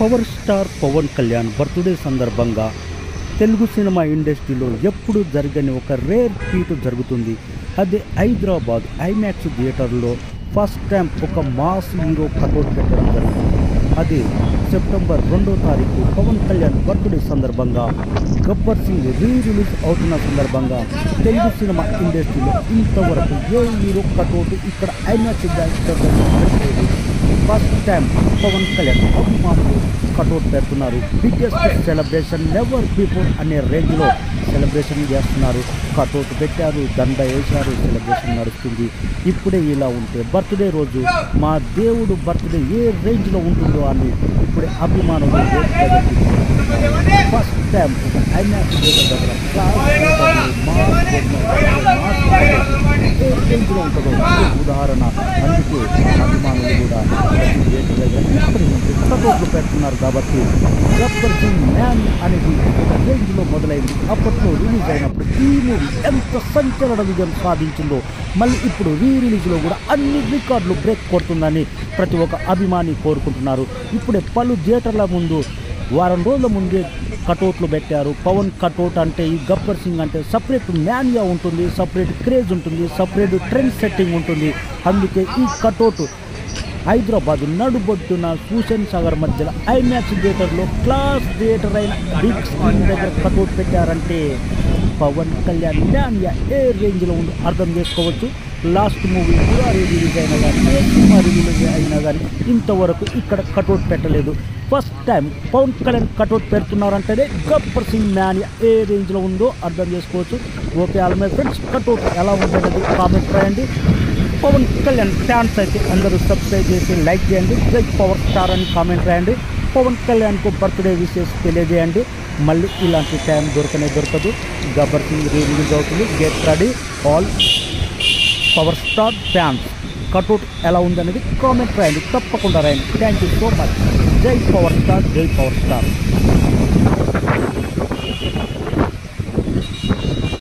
Power star Pawan Kalyan birthday సందర్భంగా Telugu cinema ఇండస్ట్రీలో ఎప్పుడు జరగని ఒక రేర్ ఫీట్ జరుగుతుంది. అదే హైదరాబాద్ ఐమాక్స్ థియేటర్లో ఫస్ట్ టైం ఒక మాస్ హీరో కటౌట్ పెట్టడం జరిగింది. అది సెప్టెంబర్ 2వ తారీఖు పవన్ కళ్యాణ్ బర్త్డే సందర్భంగా గబ్బర్ సింగ్ రిలీజ్ అవుతున్న సందర్భంగా తెలుగు సినిమా ఇండస్ట్రీలో ఇంతవరకు ఏ హీరో కటౌట్ ఇక్కడ ఐమాక్స్ థియేటర్లో పెట్టలేదు. ఫస్ట్ టైం పవన్ కళ్యాణ్ అభిమానులు కటౌట్ పెడుతున్నారు. బిగ్గెస్ట్ సెలబ్రేషన్ నెవర్ బిఫోర్ అనే రేంజ్లో సెలబ్రేషన్ చేస్తున్నారు. కటౌట్ పెట్టారు, దండ వేశారు, సెలబ్రేషన్ నడుస్తుంది. ఇప్పుడే ఇలా ఉంటే బర్త్డే రోజు మా దేవుడు బర్త్డే ఏ రేంజ్లో ఉంటుందో అని ఇప్పుడే అభిమానులు ఫస్ట్ టైం ఐమాక్స్ దగ్గర ఏ రేంజ్లో ఉంటుందో ఉదాహరణ. అందుకే అభిమానులు కూడా కటౌట్లు పెడుతున్నారు. కాబట్టి గబ్బర్ సింగ్ మ్యాన్ అనేది ఒక రేంజ్లో మొదలైంది. అప్పట్లో రిలీజ్ అయినప్పుడు ఈ మూవీ ఎంత సంచలన విజయం సాధించిందో మళ్ళీ ఇప్పుడు రిలీజ్లో కూడా అన్ని రికార్డులు బ్రేక్ కొడుతుందని ప్రతి ఒక్క అభిమాని కోరుకుంటున్నారు. ఇప్పుడే పలు థియేటర్ల ముందు వారం రోజుల ముందే కటౌట్లు పెట్టారు. పవన్ కటౌట్ అంటే ఈ గబ్బర్ సింగ్ అంటే సపరేట్ మ్యాన్గా ఉంటుంది, సపరేట్ క్రేజ్ ఉంటుంది, సపరేట్ ట్రెండ్ సెట్టింగ్ ఉంటుంది. అందుకే ఈ కటౌట్ హైదరాబాద్ నడుబొట్టున సూషన్ సాగర్ మధ్యలో ఐమాక్స్ థియేటర్లో క్లాస్ థియేటర్ అయిన బిగ్ స్క్రీన్ దగ్గర కటౌట్ పెట్టారంటే పవన్ కళ్యాణ్ మ్యాన్గా ఏ రేంజ్లో ఉందో అర్థం చేసుకోవచ్చు. లాస్ట్ మూవీ కూడా రిలీజ్ అయినా కానీ సినిమా రిలీజ్ అయినా కానీ ఇంతవరకు ఇక్కడ కటౌట్ పెట్టలేదు. First time Pawan Kalyan cutout పెడుతున్నారంటేనే గబ్బర్ సింగ్ మ్యాన్ ఏ రేంజ్లో ఉందో అర్థం చేసుకోవచ్చు. Okay all my friends, cutout ఎలా ఉందనేది కామెంట్ రాయండి. పవన్ కళ్యాణ్ ఫ్యాన్స్ అయితే అందరూ సబ్స్క్రైబ్ చేసి లైక్ చేయండి. జై పవర్ స్టార్ అని కామెంట్ రాయండి. పవన్ కళ్యాణ్కు బర్త్డే విషెస్ తెలియజేయండి. మళ్ళీ ఇలాంటి టైం దొరకదు. గబ్బర్ సింగ్ రిలీజ్ అవుతుంది. Get ready all power star fans. Cutout ఎలా ఉందనేది కామెంట్ రాయండి, తప్పకుండా రాయండి. Thank you so much. జై పవర్ స్టార్, జై పవర్ స్టార్.